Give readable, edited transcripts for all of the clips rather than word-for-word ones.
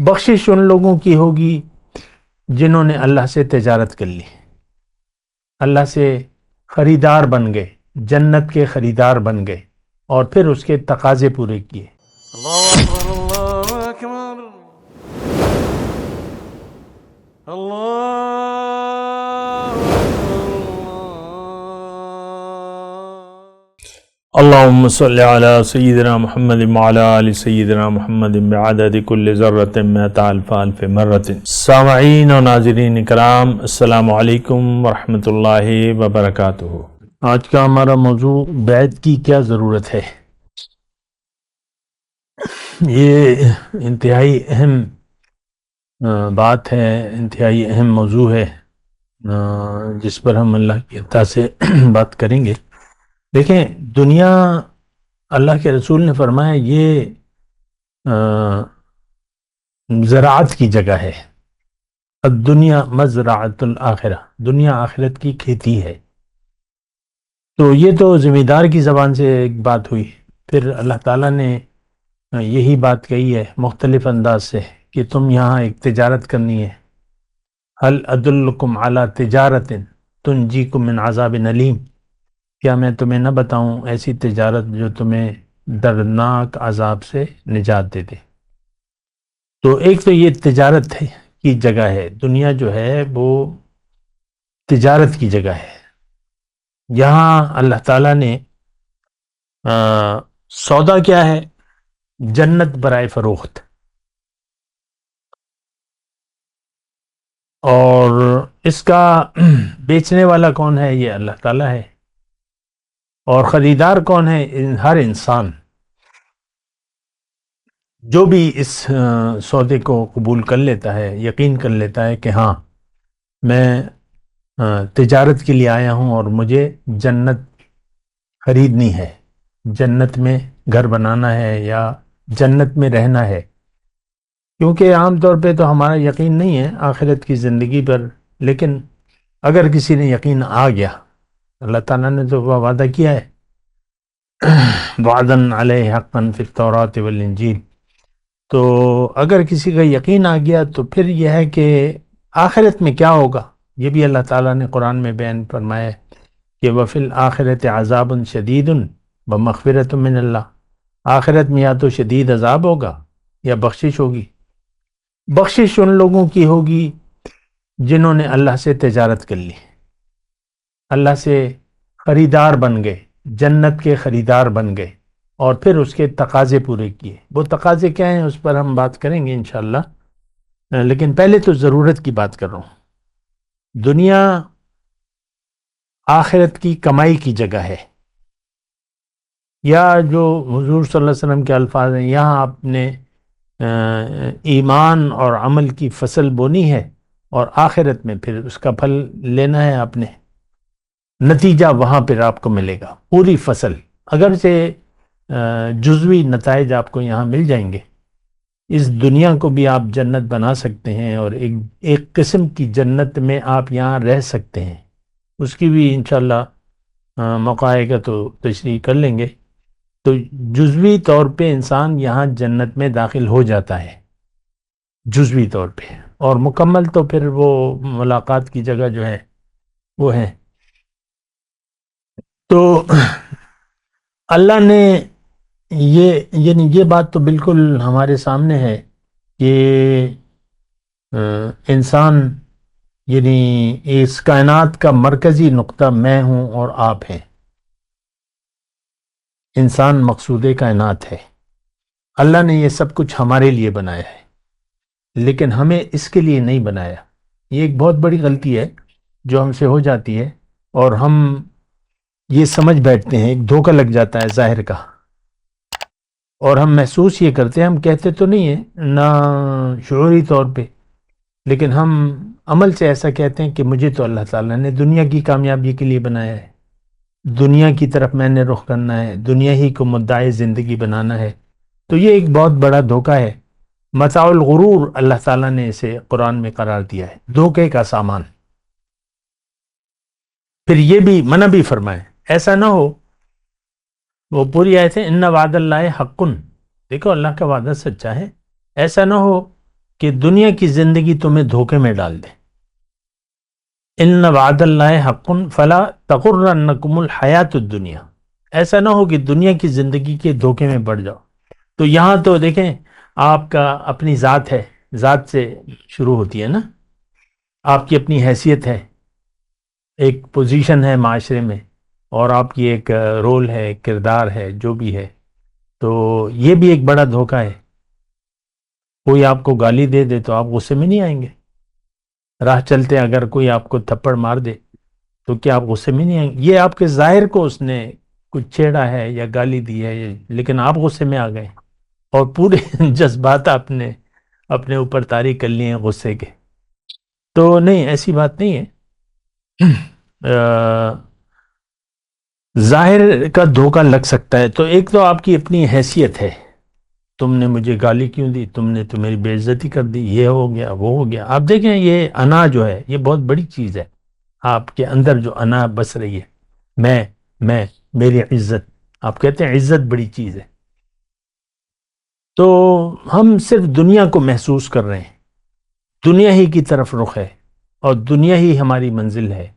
بخشش ان لوگوں کی ہوگی جنہوں نے اللہ سے تجارت کر لی، اللہ سے خریدار بن گئے، جنت کے خریدار بن گئے اور پھر اس کے تقاضے پورے کیے۔ اللہ اکبر اللہ اکبر اللہ اللهم صل على سيدنا محمد وعلى آل سيدنا محمد بعدد كل ذرة مئة ألف ألف مرة۔ سامعین و ناظرین کرام، السلام علیکم ورحمۃ اللہ وبرکاتہ۔ آج کا ہمارا موضوع بیعت کی کیا ضرورت ہے۔ یہ انتہائی اہم بات ہے، انتہائی اہم موضوع ہے جس پر ہم اللہ کی عطا سے بات کریں گے۔ دیکھیں، دنیا، اللہ کے رسول نے فرمایا، یہ زراعت کی جگہ ہے۔ الدنیا مزرعۃ الآخرہ، دنیا آخرت کی کھیتی ہے۔ تو یہ تو ذمہ دار کی زبان سے ایک بات ہوئی، پھر اللہ تعالیٰ نے یہی بات کہی ہے مختلف انداز سے کہ تم یہاں ایک تجارت کرنی ہے۔ هل ادلکم علی تجارت تنجیکم من عذاب علیم، کیا میں تمہیں نہ بتاؤں ایسی تجارت جو تمہیں دردناک عذاب سے نجات دے دے۔ تو ایک تو یہ تجارت کی جگہ ہے، دنیا جو ہے وہ تجارت کی جگہ ہے۔ یہاں اللہ تعالیٰ نے سودا کیا ہے؟ جنت برائے فروخت، اور اس کا بیچنے والا کون ہے؟ یہ اللہ تعالیٰ ہے۔ اور خریدار کون ہے؟ ہر انسان جو بھی اس سودے کو قبول کر لیتا ہے، یقین کر لیتا ہے کہ ہاں میں تجارت کے لیے آیا ہوں اور مجھے جنت خریدنی ہے، جنت میں گھر بنانا ہے یا جنت میں رہنا ہے۔ کیونکہ عام طور پہ تو ہمارا یقین نہیں ہے آخرت کی زندگی پر، لیکن اگر کسی نے یقین آ گیا، اللہ تعالیٰ نے تو وعدہ کیا ہے وعدن علیہ حقا فی التوراۃ والانجیل۔ تو اگر کسی کا یقین آ گیا تو پھر یہ ہے کہ آخرت میں کیا ہوگا، یہ بھی اللہ تعالیٰ نے قرآن میں بیان فرمایا ہے کہ وفی الآخرۃ عذاب شدید ومغفرۃ من اللہ، آخرت میں یا تو شدید عذاب ہوگا یا بخشش ہوگی۔ بخشش ان لوگوں کی ہوگی جنہوں نے اللہ سے تجارت کر لی، اللہ سے خریدار بن گئے، جنت کے خریدار بن گئے اور پھر اس کے تقاضے پورے کیے۔ وہ تقاضے کیا ہیں اس پر ہم بات کریں گے انشاءاللہ، لیکن پہلے تو ضرورت کی بات کر رہا ہوں۔ دنیا آخرت کی کمائی کی جگہ ہے، یا جو حضور صلی اللہ علیہ وسلم کے الفاظ ہیں، یہاں آپ نے ایمان اور عمل کی فصل بونی ہے اور آخرت میں پھر اس کا پھل لینا ہے آپ نے، نتیجہ وہاں پھر آپ کو ملے گا، پوری فصل۔ اگرچہ جزوی نتائج آپ کو یہاں مل جائیں گے، اس دنیا کو بھی آپ جنت بنا سکتے ہیں اور ایک قسم کی جنت میں آپ یہاں رہ سکتے ہیں، اس کی بھی انشاءاللہ موقع آئے گا تو تشریح کر لیں گے۔ تو جزوی طور پہ انسان یہاں جنت میں داخل ہو جاتا ہے، جزوی طور پہ، اور مکمل تو پھر وہ ملاقات کی جگہ جو ہے وہ ہے۔ تو اللہ نے یہ بات تو بالکل ہمارے سامنے ہے کہ انسان، یعنی اس کائنات کا مرکزی نقطہ میں ہوں اور آپ ہیں۔ انسان مقصود کائنات ہے، اللہ نے یہ سب کچھ ہمارے لیے بنایا ہے، لیکن ہمیں اس کے لیے نہیں بنایا۔ یہ ایک بہت بڑی غلطی ہے جو ہم سے ہو جاتی ہے، اور ہم یہ سمجھ بیٹھتے ہیں، ایک دھوکہ لگ جاتا ہے ظاہر کا، اور ہم محسوس یہ کرتے ہیں، ہم کہتے تو نہیں ہیں نہ شعوری طور پہ، لیکن ہم عمل سے ایسا کہتے ہیں کہ مجھے تو اللہ تعالیٰ نے دنیا کی کامیابی کے لیے بنایا ہے، دنیا کی طرف میں نے رخ کرنا ہے، دنیا ہی کو مدعی زندگی بنانا ہے۔ تو یہ ایک بہت بڑا دھوکہ ہے، متاع الغرور اللہ تعالیٰ نے اسے قرآن میں قرار دیا ہے، دھوکے کا سامان۔ پھر یہ بھی منع بھی فرمائے، ایسا نہ ہو، وہ پوری آیت ہے، ان وعد اللہ حق، دیکھو اللہ کا وعدہ سچا ہے، ایسا نہ ہو کہ دنیا کی زندگی تمہیں دھوکے میں ڈال دے. ان وعد اللہ حق فلا تغرنکم الحیات الدنیا، ایسا نہ ہو کہ دنیا کی زندگی کے دھوکے میں پڑ جاؤ. تو یہاں تو دیکھیں آپ کا اپنی ذات ہے، ذات سے شروع ہوتی ہے نا، آپ کی اپنی حیثیت ہے، ایک پوزیشن ہے معاشرے میں، اور آپ کی ایک رول ہے، ایک کردار ہے، جو بھی ہے. تو یہ بھی ایک بڑا دھوکہ ہے. کوئی آپ کو گالی دے دے تو آپ غصے میں نہیں آئیں گے. راہ چلتے اگر کوئی آپ کو تھپڑ مار دے تو کیا آپ غصے میں نہیں آئیں گے؟ یہ آپ کے ظاہر کو اس نے کچھ چھیڑا ہے یا گالی دی ہے، لیکن آپ غصے میں آ گئے اور پورے جذبات آپ نے اپنے اوپر طاری کر لیے ہیں غصے کے. تو نہیں، ایسی بات نہیں ہے. ظاہر کا دھوکہ لگ سکتا ہے. تو ایک تو آپ کی اپنی حیثیت ہے، تم نے مجھے گالی کیوں دی، تم نے تو میری بے عزتی کر دی، یہ ہو گیا وہ ہو گیا. آپ دیکھیں یہ انا جو ہے یہ بہت بڑی چیز ہے. آپ کے اندر جو انا بس رہی ہے، میں میری عزت، آپ کہتے ہیں عزت بڑی چیز ہے. تو ہم صرف دنیا کو محسوس کر رہے ہیں، دنیا ہی کی طرف رخ ہے، اور دنیا ہی ہماری منزل ہے،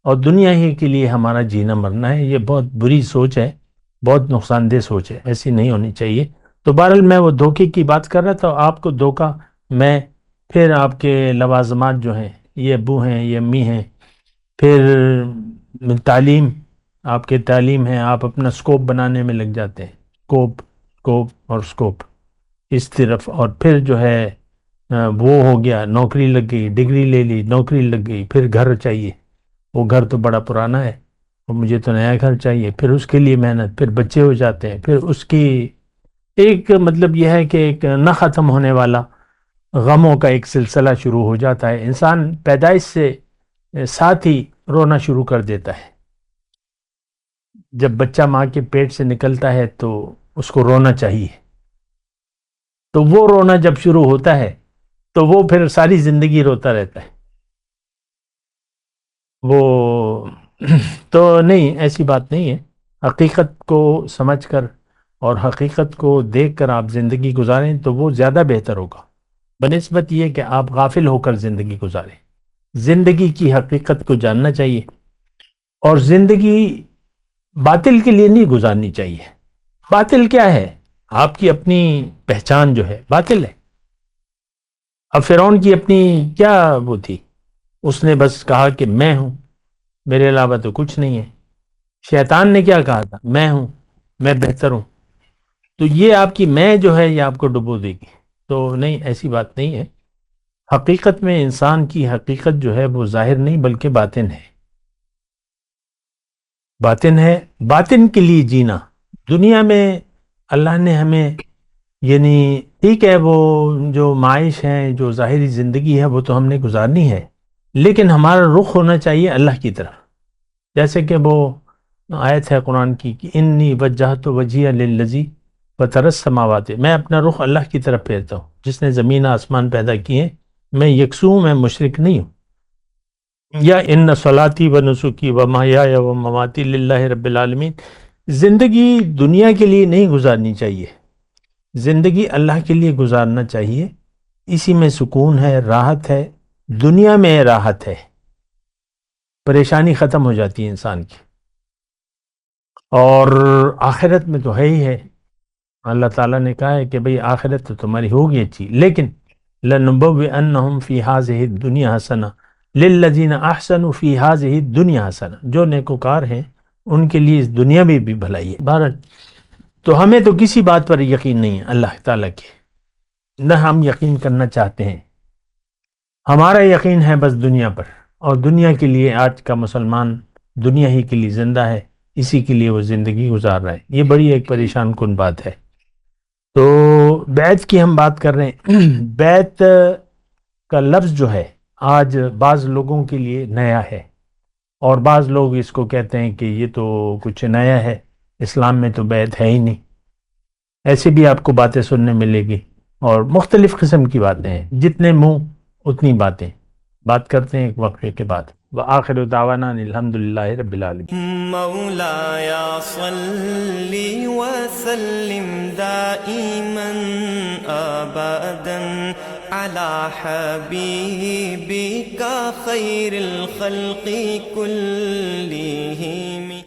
اور دنیا ہی کے لیے ہمارا جینا مرنا ہے. یہ بہت بری سوچ ہے، بہت نقصان دہ سوچ ہے، ایسی نہیں ہونی چاہیے. تو بہرحال میں وہ دھوکے کی بات کر رہا تھا. آپ کو دھوکہ میں، پھر آپ کے لوازمات جو ہیں، یہ ابو ہیں، یہ امی ہیں، پھر تعلیم، آپ کے تعلیم ہے، آپ اپنا سکوپ بنانے میں لگ جاتے ہیں، سکوپ اور سکوپ اس طرف. اور پھر جو ہے وہ ہو گیا، نوکری لگ گئی، ڈگری لے لی، نوکری لگ گئی، پھر گھر چاہیے، وہ گھر تو بڑا پرانا ہے اور مجھے تو نیا گھر چاہیے، پھر اس کے لیے محنت، پھر بچے ہو جاتے ہیں، پھر اس کی ایک مطلب یہ ہے کہ ایک نہ ختم ہونے والا غموں کا ایک سلسلہ شروع ہو جاتا ہے. انسان پیدائش سے ساتھ ہی رونا شروع کر دیتا ہے. جب بچہ ماں کے پیٹ سے نکلتا ہے تو اس کو رونا چاہیے. تو وہ رونا جب شروع ہوتا ہے تو وہ پھر ساری زندگی روتا رہتا ہے. وہ تو نہیں، ایسی بات نہیں ہے. حقیقت کو سمجھ کر اور حقیقت کو دیکھ کر آپ زندگی گزاریں تو وہ زیادہ بہتر ہوگا، بنسبت یہ کہ آپ غافل ہو کر زندگی گزاریں. زندگی کی حقیقت کو جاننا چاہیے، اور زندگی باطل کے لیے نہیں گزارنی چاہیے. باطل کیا ہے؟ آپ کی اپنی پہچان جو ہے باطل ہے. اب فرعون کی اپنی کیا وہ تھی، اس نے بس کہا کہ میں ہوں، میرے علاوہ تو کچھ نہیں ہے. شیطان نے کیا کہا تھا؟ میں ہوں، میں بہتر ہوں. تو یہ آپ کی میں جو ہے یہ آپ کو ڈبو دے گی. تو نہیں، ایسی بات نہیں ہے. حقیقت میں انسان کی حقیقت جو ہے وہ ظاہر نہیں بلکہ باطن ہے. باطن ہے، باطن کے لیے جینا. دنیا میں اللہ نے ہمیں، یعنی ٹھیک ہے وہ جو معاش ہے، جو ظاہری زندگی ہے وہ تو ہم نے گزارنی ہے، لیکن ہمارا رخ ہونا چاہیے اللہ کی طرف. جیسے کہ وہ آیت ہے قرآن کی کہ انی وجہت وجہی للذی فطر السماوات، میں اپنا رخ اللہ کی طرف پھیرتا ہوں جس نے زمین آسمان پیدا کیے. میں یکسو ہوں، میں مشرک نہیں ہوں. یا ان صلاتی و نسکی و محیای و مماتی للہ رب العالمین. زندگی دنیا کے لیے نہیں گزارنی چاہیے، زندگی اللہ کے لیے گزارنا چاہیے. اسی میں سکون ہے، راحت ہے. دنیا میں راحت ہے، پریشانی ختم ہو جاتی ہے انسان کی. اور آخرت میں تو ہے ہی ہے. اللہ تعالیٰ نے کہا ہے کہ بھئی آخرت تو تمہاری ہوگی اچھی، لیکن لَنُبَوِّئَنَّهُمْ فِي هَذِهِ الدُّنْيَا حَسَنَةً لِلَّذِينَ أَحْسَنُوا فِي هَذِهِ الدُّنْيَا حَسَنَةً. جو نیکوکار ہیں ان کے لیے اس دنیا میں بھی بھلائی ہے. بہرحال تو ہمیں تو کسی بات پر یقین نہیں ہے اللہ تعالیٰ کے، نہ ہم یقین کرنا چاہتے ہیں. ہمارا یقین ہے بس دنیا پر، اور دنیا کے لیے آج کا مسلمان دنیا ہی کے لیے زندہ ہے، اسی کے لیے وہ زندگی گزار رہا ہے. یہ بڑی ایک پریشان کن بات ہے. تو بیعت کی ہم بات کر رہے ہیں. بیعت کا لفظ جو ہے آج بعض لوگوں کے لیے نیا ہے، اور بعض لوگ اس کو کہتے ہیں کہ یہ تو کچھ نیا ہے، اسلام میں تو بیعت ہے ہی نہیں. ایسے بھی آپ کو باتیں سننے ملے گی، اور مختلف قسم کی باتیں ہیں. جتنے منہ اتنی باتیں. بات کرتے ہیں ایک وقفے کے بعد. وآخر دعوانا الحمدللہ رب العالمین. مولایا صلی وسلم دائما ابدا على حبيبك خير الخلق كلهم